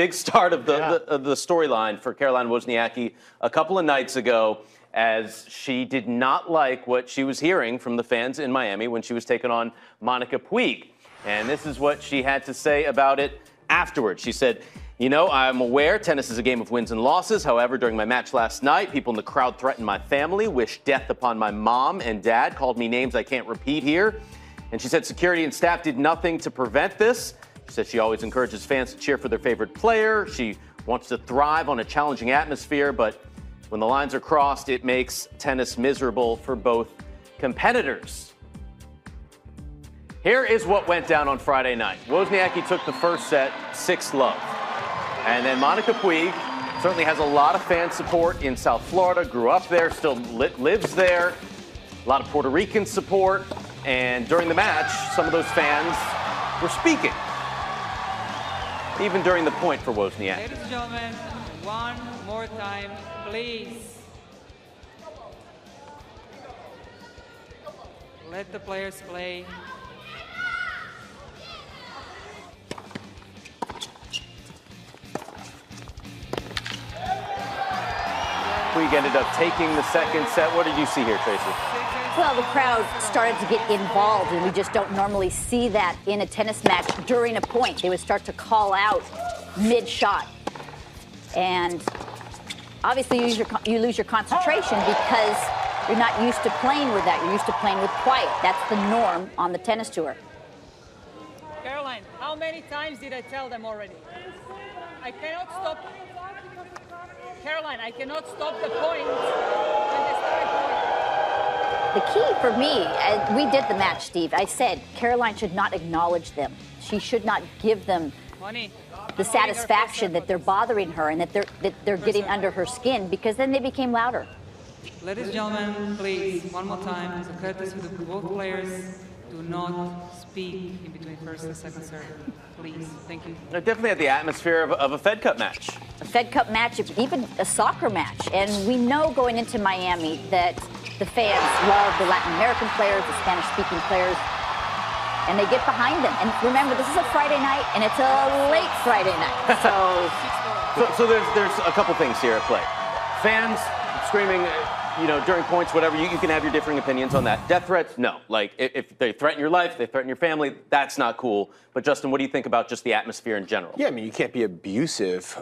Big start of the storyline for Caroline Wozniacki a couple of nights ago, as she did not like what she was hearing from the fans in Miami when she was taking on Monica Puig. And this is what she had to say about it afterwards. She said, "You know, I'm aware tennis is a game of wins and losses. However, during my match last night, people in the crowd threatened my family, wished death upon my mom and dad, called me names I can't repeat here." And she said security and staff did nothing to prevent this. She said she always encourages fans to cheer for their favorite player. She wants to thrive on a challenging atmosphere, but when the lines are crossed, it makes tennis miserable for both competitors. Here is what went down on Friday night. Wozniacki took the first set 6-love. And then Monica Puig certainly has a lot of fan support in South Florida, grew up there, still lives there. A lot of Puerto Rican support. And during the match, some of those fans were speaking, even during the point for Wozniacki. Ladies and gentlemen, one more time, please. Let the players play. Puig ended up taking the second set. What did you see here, Tracy? Well, the crowd started to get involved, and we just don't normally see that in a tennis match during a point. They would start to call out mid-shot. And obviously you lose your concentration because you're not used to playing with that. You're used to playing with quiet. That's the norm on the tennis tour. Caroline, how many times did I tell them already? I cannot stop. Caroline, I cannot stop the point when they start going. The key for me, we did the match, Steve. I said Caroline should not acknowledge them. She should not give them the satisfaction that they're bothering her and that they're getting under her skin, because then they became louder. Ladies and gentlemen, please, one more time, as a courtesy to both players, do not speak in between first and second serve. Please, thank you. It definitely had the atmosphere of a Fed Cup match. A Fed Cup match, even a soccer match. And we know going into Miami that the fans love the Latin American players, the Spanish-speaking players, and they get behind them. And remember, this is a Friday night, and it's a late Friday night. So there's a couple things here at play. Fans screaming, you know, during points, whatever, you can have your differing opinions on that. Death threats, no. Like, if they threaten your life, they threaten your family, that's not cool. But Justin, what do you think about just the atmosphere in general? Yeah, I mean, you can't be abusive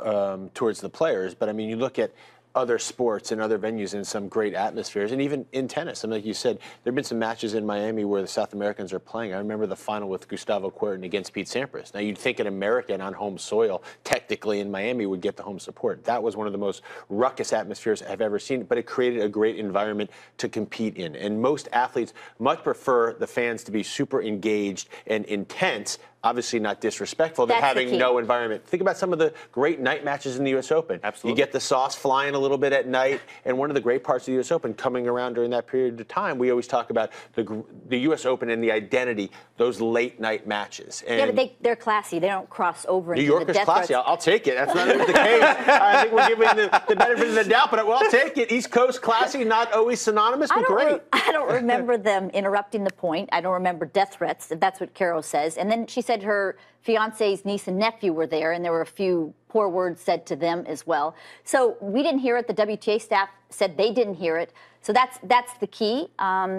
towards the players, but I mean, you look at other sports and other venues in some great atmospheres, and even in tennis. I mean, like you said, there have been some matches in Miami where the South Americans are playing. I remember the final with Gustavo Kuerten against Pete Sampras. Now, you'd think an American on home soil, technically in Miami, would get the home support. That was one of the most ruckus atmospheres I've ever seen, but it created a great environment to compete in. And most athletes much prefer the fans to be super engaged and intense, obviously not disrespectful, than having no environment. Think about some of the great night matches in the U.S. Open. Absolutely. You get the sauce flying a little bit at night, and one of the great parts of the U.S. Open coming around during that period of time, we always talk about the U.S. Open and the identity, those late night matches. And yeah, but they're classy. They don't cross over into New York the is death classy. threats. I'll take it. That's not always the case. I think we're giving the benefit of the doubt, but I'll take it. East Coast classy, not always synonymous, but great. I don't remember them interrupting the point. I don't remember death threats, if that's what Caro says. And then she said her fiance's niece and nephew were there, and there were a few poor words said to them as well. So we didn't hear it. The WTA staff said they didn't hear it. So that's the key.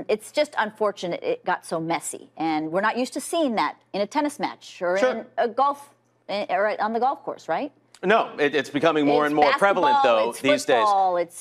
It's just unfortunate it got so messy, and we're not used to seeing that in a tennis match or in a golf or on the golf course, right? No, it's becoming more and more prevalent, though, these days.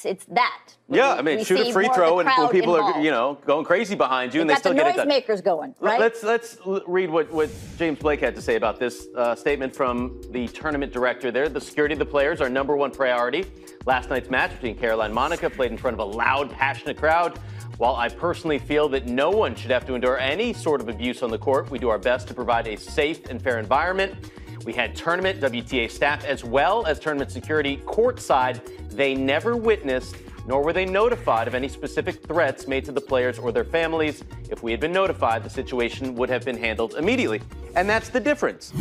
It's that. Yeah, I mean, shoot a free throw, and when people are, you know, going crazy behind you, and they still get it done. The noisemakers going, right? Let's read what James Blake had to say about this statement from the tournament director there. The security of the players are #1 priority. Last night's match between Caroline and Monica played in front of a loud, passionate crowd. While I personally feel that no one should have to endure any sort of abuse on the court, we do our best to provide a safe and fair environment. We had tournament WTA staff as well as tournament security courtside. They never witnessed nor were they notified of any specific threats made to the players or their families. If we had been notified, the situation would have been handled immediately. And that's the difference.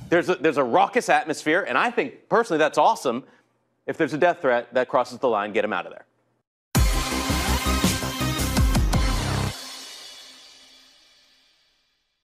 There's a raucous atmosphere, and I think personally that's awesome. If there's a death threat, that crosses the line, get them out of there.